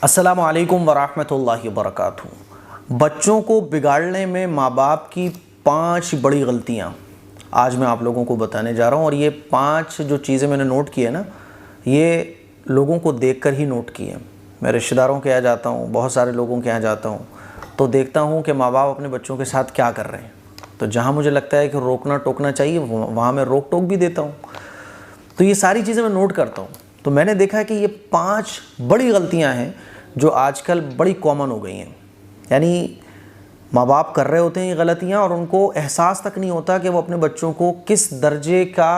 अस्सलामु अलैकुम वरहमतुल्लाहि वबरकातुहू। बच्चों को बिगाड़ने में माँ बाप की 5 बड़ी गलतियाँ आज मैं आप लोगों को बताने जा रहा हूँ। और ये 5 जो चीज़ें मैंने नोट की है ना, ये लोगों को देखकर ही नोट की है। मैं रिश्तेदारों के यहाँ जाता हूँ, बहुत सारे लोगों के यहाँ जाता हूँ, तो देखता हूँ कि माँ बाप अपने बच्चों के साथ क्या कर रहे हैं। तो जहाँ मुझे लगता है कि रोकना टोकना चाहिए वहाँ मैं रोक टोक भी देता हूँ। तो ये सारी चीज़ें मैं नोट करता हूँ। तो मैंने देखा है कि ये 5 बड़ी गलतियाँ हैं जो आजकल बड़ी कॉमन हो गई हैं। यानी माँ बाप कर रहे होते हैं ये गलतियाँ और उनको एहसास तक नहीं होता कि वो अपने बच्चों को किस दर्जे का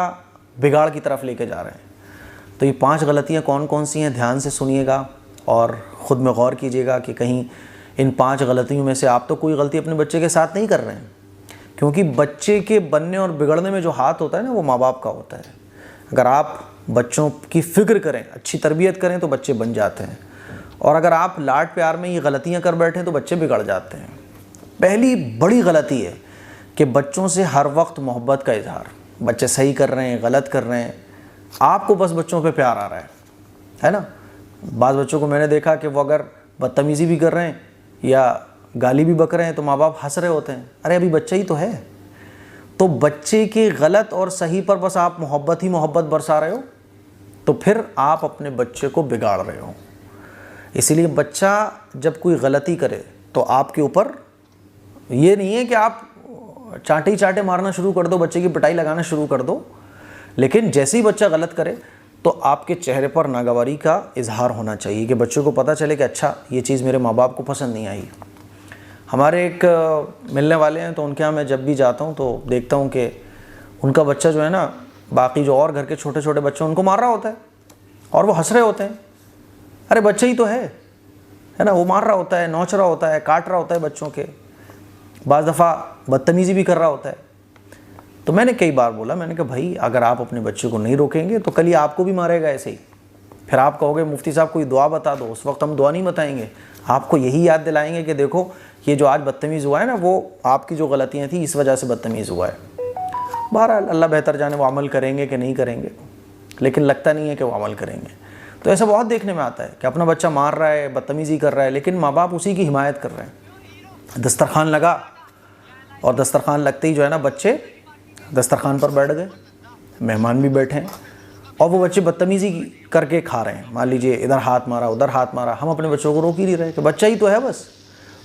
बिगाड़ की तरफ लेके जा रहे हैं। तो ये 5 गलतियाँ कौन कौन सी हैं, ध्यान से सुनिएगा और ख़ुद में गौर कीजिएगा कि कहीं इन 5 गलतियों में से आप तो कोई गलती अपने बच्चे के साथ नहीं कर रहे हैं। क्योंकि बच्चे के बनने और बिगड़ने में जो हाथ होता है ना, वो माँ बाप का होता है। अगर आप बच्चों की फ़िक्र करें, अच्छी तरबियत करें तो बच्चे बन जाते हैं, और अगर आप लाड प्यार में ये गलतियां कर बैठें तो बच्चे बिगड़ जाते हैं। पहली बड़ी गलती है कि बच्चों से हर वक्त मोहब्बत का इजहार। बच्चे सही कर रहे हैं, गलत कर रहे हैं, आपको बस बच्चों पे प्यार आ रहा है ना। बाज़ बच्चों को मैंने देखा कि वो अगर बदतमीज़ी भी कर रहे हैं या गाली भी बक रहे हैं तो माँ बाप हंस रहे होते हैं, अरे अभी बच्चा ही तो है। तो बच्चे के गलत और सही पर बस आप मोहब्बत ही मोहब्बत बरसा रहे हो, तो फिर आप अपने बच्चे को बिगाड़ रहे हो। इसीलिए बच्चा जब कोई गलती करे तो आपके ऊपर ये नहीं है कि आप चांटे ही चांटे मारना शुरू कर दो, बच्चे की पिटाई लगाना शुरू कर दो। लेकिन जैसे ही बच्चा गलत करे तो आपके चेहरे पर नागवारी का इजहार होना चाहिए कि बच्चे को पता चले कि अच्छा ये चीज़ मेरे माँ बाप को पसंद नहीं आई। हमारे एक मिलने वाले हैं, तो उनके यहाँ मैं जब भी जाता हूँ तो देखता हूँ कि उनका बच्चा जो है ना, बाकी जो और घर के छोटे छोटे बच्चे उनको मार रहा होता है और वो हंस रहे होते हैं। अरे बच्चा ही तो है ना। वो मार रहा होता है, नोच रहा होता है, काट रहा होता है बच्चों के, बाज़ दफ़ा बदतमीज़ी भी कर रहा होता है। तो मैंने कई बार बोला, मैंने कहा भाई अगर आप अपने बच्चे को नहीं रोकेंगे तो कल ही आपको भी मारेगा ऐसे ही। फिर आप कहोगे मुफ्ती साहब कोई दुआ बता दो, उस वक्त हम दुआ नहीं बताएंगे, आपको यही याद दिलाएंगे कि देखो ये जो आज बदतमीज़ हुआ है ना, वो आपकी जो गलतियाँ थी इस वजह से बदतमीज़ हुआ है। बहरहाल अल्लाह बेहतर जाने वो अमल करेंगे कि नहीं करेंगे, लेकिन लगता नहीं है कि वो अमल करेंगे। तो ऐसा बहुत देखने में आता है कि अपना बच्चा मार रहा है, बदतमीज़ी कर रहा है, लेकिन माँ बाप उसी की हिमायत कर रहे हैं। दस्तरखान लगा और दस्तरखान लगते ही जो है ना, बच्चे दस्तरखान पर बैठ गए, मेहमान भी बैठे हैं और वो बच्चे बदतमीज़ी करके खा रहे हैं। मान लीजिए इधर हाथ मारा, उधर हाथ मारा, हम अपने बच्चों को रोक ही नहीं रहे कि बच्चा ही तो है बस।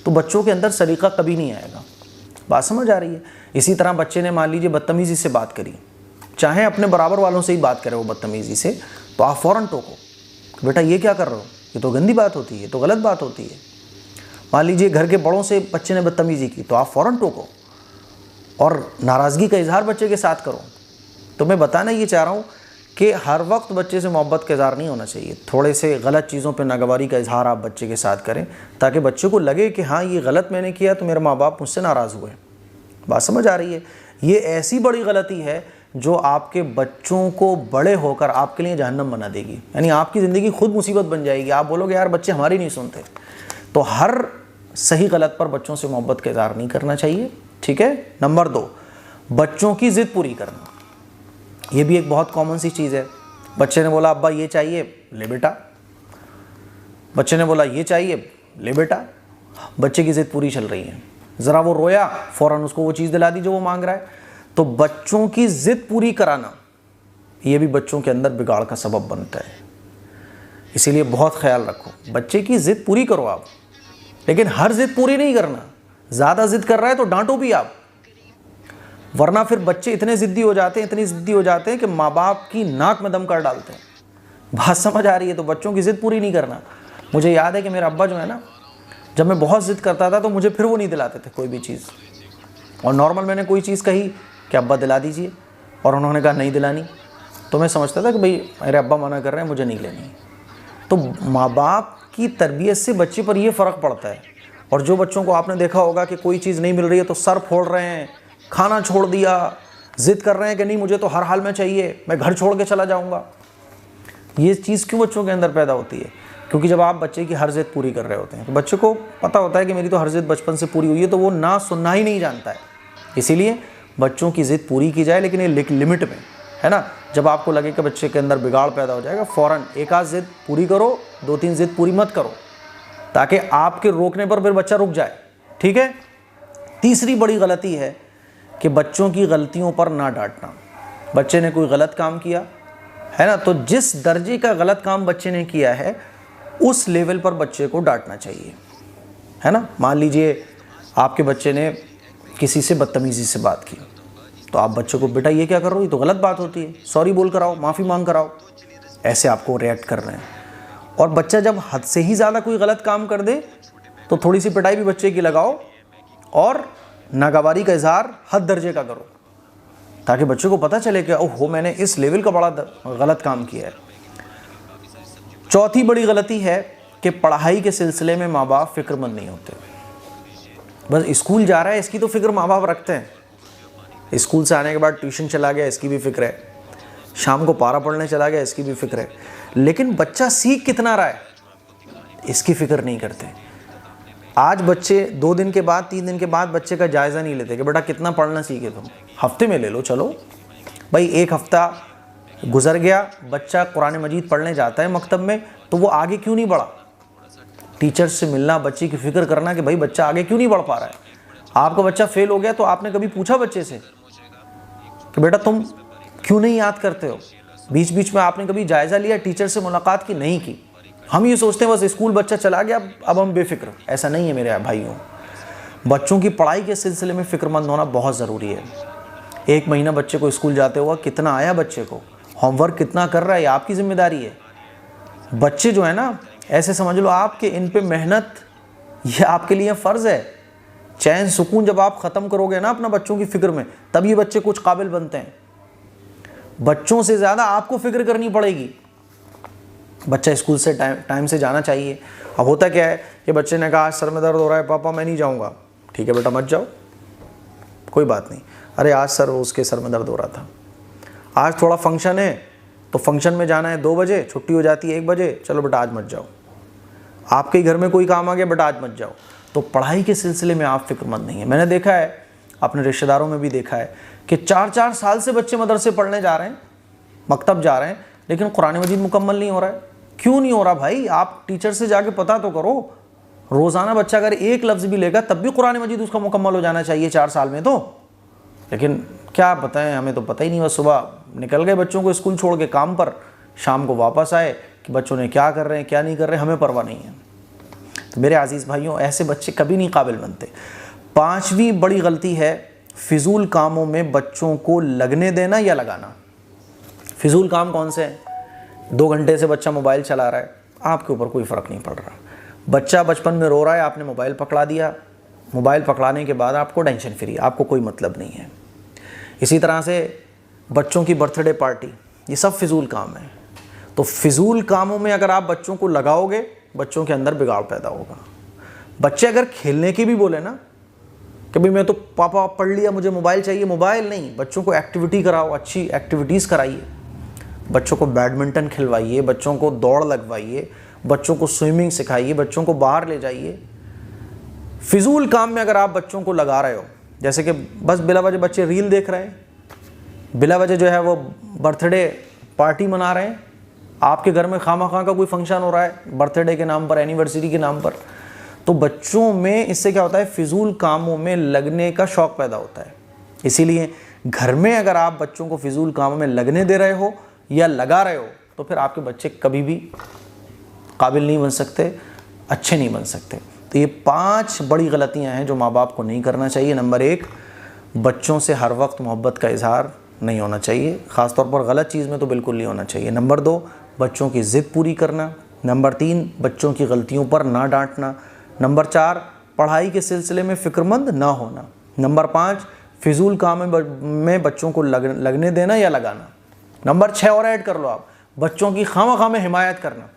तो बच्चों के अंदर सलीका कभी नहीं आएगा। बात समझ आ रही है? इसी तरह बच्चे ने मान लीजिए बदतमीज़ी से बात करी, चाहे अपने बराबर वालों से ही बात करे वो बदतमीज़ी से, तो आप फ़ौरन टोको, बेटा ये क्या कर रहे हो, ये तो गंदी बात होती है, ये तो गलत बात होती है। मान लीजिए घर के बड़ों से बच्चे ने बदतमीज़ी की तो आप फ़ौरन टोको और नाराज़गी का इजहार बच्चे के साथ करो। तो मैं बताना ये चाह रहा हूँ कि हर वक्त बच्चे से मोहब्बत का इजहार नहीं होना चाहिए। थोड़े से गलत चीज़ों पर नागवारी का इजहार आप बच्चे के साथ करें ताकि बच्चे को लगे कि हाँ ये गलत मैंने किया तो मेरे माँ बाप मुझसे नाराज़ हुए। बात समझ आ रही है? ये ऐसी बड़ी गलती है जो आपके बच्चों को बड़े होकर आपके लिए जहन्नम बना देगी। यानी आपकी ज़िंदगी खुद मुसीबत बन जाएगी। आप बोलोगे यार बच्चे हमारी नहीं सुनते। तो हर सही गलत पर बच्चों से मोहब्बत का इजहार नहीं करना चाहिए, ठीक है। नंबर 2, बच्चों की ज़िद पूरी करना। ये भी एक बहुत कॉमन सी चीज़ है। बच्चे ने बोला अब्बा ये चाहिए, ले बेटा। बच्चे ने बोला ये चाहिए, ले बेटा। बच्चे की ज़िद पूरी चल रही है, ज़रा वो रोया, फ़ौरन उसको वो चीज़ दिला दी जो वो मांग रहा है। तो बच्चों की ज़िद पूरी कराना ये भी बच्चों के अंदर बिगाड़ का सबब बनता है। इसीलिए बहुत ख्याल रखो, बच्चे की ज़िद पूरी करो आप, लेकिन हर ज़िद पूरी नहीं करना। ज़्यादा ज़िद कर रहा है तो डांटो भी आप, वरना फिर बच्चे इतने ज़िद्दी हो जाते हैं, इतनी ज़िद्दी हो जाते हैं कि माँ बाप की नाक में दम कर डालते हैं। बात समझ आ रही है? तो बच्चों की ज़िद पूरी नहीं करना। मुझे याद है कि मेरा अब्बा जो है ना, जब मैं बहुत ज़िद करता था तो मुझे फिर वो नहीं दिलाते थे कोई भी चीज़। और नॉर्मल मैंने कोई चीज़ कही कि अब्बा दिला दीजिए और उन्होंने कहा नहीं दिलानी, तो मैं समझता था कि भाई मेरे अब्बा मना कर रहे हैं, मुझे नहीं लेनी। तो माँ बाप की तरबियत से बच्चे पर यह फ़र्क पड़ता है। और जो बच्चों को आपने देखा होगा कि कोई चीज़ नहीं मिल रही है तो सर फोड़ रहे हैं, खाना छोड़ दिया, ज़िद कर रहे हैं कि नहीं मुझे तो हर हाल में चाहिए, मैं घर छोड़ के चला जाऊँगा। ये चीज़ क्यों बच्चों के अंदर पैदा होती है? क्योंकि जब आप बच्चे की हर ज़िद पूरी कर रहे होते हैं तो बच्चे को पता होता है कि मेरी तो हर ज़िद बचपन से पूरी हुई है, तो वो ना सुनना ही नहीं जानता है। इसीलिए बच्चों की ज़िद पूरी की जाए, लेकिन ये लिमिट में, है ना। जब आपको लगे कि बच्चे के अंदर बिगाड़ पैदा हो जाएगा, फ़ौरन एक आध ज़िद पूरी करो, 2-3 ज़िद पूरी मत करो। ताकि आपके रोकने पर फिर बच्चा रुक जाए। ठीक है। तीसरी बड़ी गलती है कि बच्चों की गलतियों पर ना डांटना। बच्चे ने कोई गलत काम किया है ना, तो जिस दर्जे का गलत काम बच्चे ने किया है उस लेवल पर बच्चे को डांटना चाहिए, है ना। मान लीजिए आपके बच्चे ने किसी से बदतमीज़ी से बात की, तो आप बच्चे को बेटा ये क्या कर रहे हो, ये तो गलत बात होती है, सॉरी बोल कर आओ, माफ़ी मांग कर आओ, ऐसे आपको रिएक्ट कर रहे हैं। और बच्चा जब हद से ही ज़्यादा कोई गलत काम कर दे तो थोड़ी सी पिटाई भी बच्चे की लगाओ और नागवारी का इजहार हद दर्जे का करो, ताकि बच्चे को पता चले कि ओहो मैंने इस लेवल का बड़ा गलत काम किया है। चौथी बड़ी गलती है कि पढ़ाई के सिलसिले में माँ बाप फिक्रमंद नहीं होते। बस स्कूल जा रहा है इसकी तो फिक्र माँ बाप रखते हैं, स्कूल से आने के बाद ट्यूशन चला गया इसकी भी फिक्र है, शाम को पारा पढ़ने चला गया इसकी भी फिक्र है, लेकिन बच्चा सीख कितना रहा है इसकी फिक्र नहीं करते। आज बच्चे 2 दिन के बाद 3 दिन के बाद बच्चे का जायज़ा नहीं लेते कि बेटा कितना पढ़ना सीखे तुम, हफ्ते में ले लो। चलो भाई 1 हफ्ता गुजर गया, बच्चा कुरान मजीद पढ़ने जाता है मकतब में, तो वो आगे क्यों नहीं बढ़ा। टीचर से मिलना, बच्चे की फ़िक्र करना कि भाई बच्चा आगे क्यों नहीं बढ़ पा रहा है। आपका बच्चा फेल हो गया तो आपने कभी पूछा बच्चे से कि बेटा तुम क्यों नहीं याद करते हो, बीच बीच में आपने कभी जायज़ा लिया, टीचर से मुलाकात की? नहीं की। हम ये सोचते हैं बस स्कूल बच्चा चला गया अब हम बेफिक्र। ऐसा नहीं है मेरे भाइयों, बच्चों की पढ़ाई के सिलसिले में फ़िक्रमंद होना बहुत ज़रूरी है। 1 महीना बच्चे को स्कूल जाते हुआ कितना आया, बच्चे को होमवर्क कितना कर रहा है, ये आपकी ज़िम्मेदारी है। बच्चे जो है ना, ऐसे समझ लो आपके इन पे मेहनत ये आपके लिए फ़र्ज़ है। चैन सुकून जब आप ख़त्म करोगे ना अपना बच्चों की फ़िक्र में, तब ये बच्चे कुछ काबिल बनते हैं। बच्चों से ज़्यादा आपको फ़िक्र करनी पड़ेगी। बच्चा स्कूल से टाइम से जाना चाहिए। अब होता क्या है कि बच्चे ने कहा आज सर में दर्द हो रहा है पापा मैं नहीं जाऊँगा। ठीक है बेटा मत जाओ, कोई बात नहीं। अरे आज सर उसके सर में दर्द हो रहा था, आज थोड़ा फंक्शन है तो फंक्शन में जाना है 2 बजे, छुट्टी हो जाती है 1 बजे, चलो बेटा आज मत जाओ। आपके घर में कोई काम आ गया, बेटा आज मत जाओ। तो पढ़ाई के सिलसिले में आप फिक्रमंद नहीं है। मैंने देखा है, अपने रिश्तेदारों में भी देखा है कि 4-4 साल से बच्चे मदरसे पढ़ने जा रहे हैं, मकतब जा रहे हैं, लेकिन कुरान मजीद मुकम्मल नहीं हो रहा है। क्यों नहीं हो रहा भाई? आप टीचर से जाके पता तो करो। रोज़ाना बच्चा अगर 1 लफ्ज़ भी लेगा तब भी कुरान मजीद उसका मुकम्मल हो जाना चाहिए 4 साल में तो। लेकिन क्या बताएं, हमें तो पता ही नहीं। बस सुबह निकल गए बच्चों को स्कूल छोड़ के काम पर, शाम को वापस आए कि बच्चों ने क्या कर रहे हैं क्या नहीं कर रहे, हमें परवाह नहीं है। तो मेरे अजीज़ भाइयों, ऐसे बच्चे कभी नहीं काबिल बनते। 5वीं बड़ी गलती है फिजूल कामों में बच्चों को लगने देना या लगाना। फिजूल काम कौन से हैं? 2 घंटे से बच्चा मोबाइल चला रहा है, आपके ऊपर कोई फ़र्क नहीं पड़ रहा। बच्चा बचपन में रो रहा है, आपने मोबाइल पकड़ा दिया, मोबाइल पकड़ाने के बाद आपको टेंशन फ्री, आपको कोई मतलब नहीं है। इसी तरह से बच्चों की बर्थडे पार्टी, ये सब फिजूल काम है। तो फिजूल कामों में अगर आप बच्चों को लगाओगे, बच्चों के अंदर बिगाड़ पैदा होगा। बच्चे अगर खेलने की भी बोले ना कि भाई मैं तो पापा पढ़ लिया मुझे मोबाइल चाहिए, मोबाइल नहीं, बच्चों को एक्टिविटी कराओ, अच्छी एक्टिविटीज़ कराइए। बच्चों को बैडमिंटन खिलवाइए, बच्चों को दौड़ लगवाइए, बच्चों को स्विमिंग सिखाइए, बच्चों को बाहर ले जाइए। फिजूल काम में अगर आप बच्चों को लगा रहे हो, जैसे कि बस बिला वजह बच्चे रील देख रहे हैं, बिला वजह जो है वो बर्थडे पार्टी मना रहे हैं, आपके घर में खामा का कोई फंक्शन हो रहा है बर्थडे के नाम पर, एनिवर्सरी के नाम पर, तो बच्चों में इससे क्या होता है, फिजूल कामों में लगने का शौक़ पैदा होता है। इसीलिए घर में अगर आप बच्चों को फिजूल कामों में लगने दे रहे हो या लगा रहे हो, तो फिर आपके बच्चे कभी भी काबिल नहीं बन सकते, अच्छे नहीं बन सकते। तो ये 5 बड़ी गलतियां हैं जो माँ बाप को नहीं करना चाहिए। नंबर 1, बच्चों से हर वक्त मोहब्बत का इजहार नहीं होना चाहिए, ख़ास तौर पर गलत चीज़ में तो बिल्कुल नहीं होना चाहिए। नंबर 2, बच्चों की ज़िद पूरी करना। नंबर 3, बच्चों की गलतियों पर ना डांटना। नंबर 4, पढ़ाई के सिलसिले में फ़िक्रमंद ना होना। नंबर 5, फिजूल काम में बच्चों को लगने देना या लगाना। नंबर 6 और ऐड कर लो आप, बच्चों की खामा में हिमायत करना।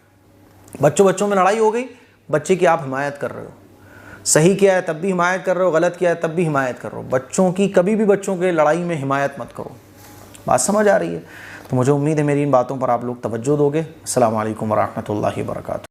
बच्चों में लड़ाई हो गई, बच्चे की आप हिमायत कर रहे हो, सही किया है तब भी हिमायत कर रहे हो, गलत किया है तब भी हिमायत कर रहे हो। बच्चों की कभी भी बच्चों के लड़ाई में हिमायत मत करो। बात समझ आ रही है? तो मुझे उम्मीद है मेरी इन बातों पर आप लोग तवज्जो दोगे। अस्सलाम वालेकुम व रहमतुल्लाहि व बरकातहू।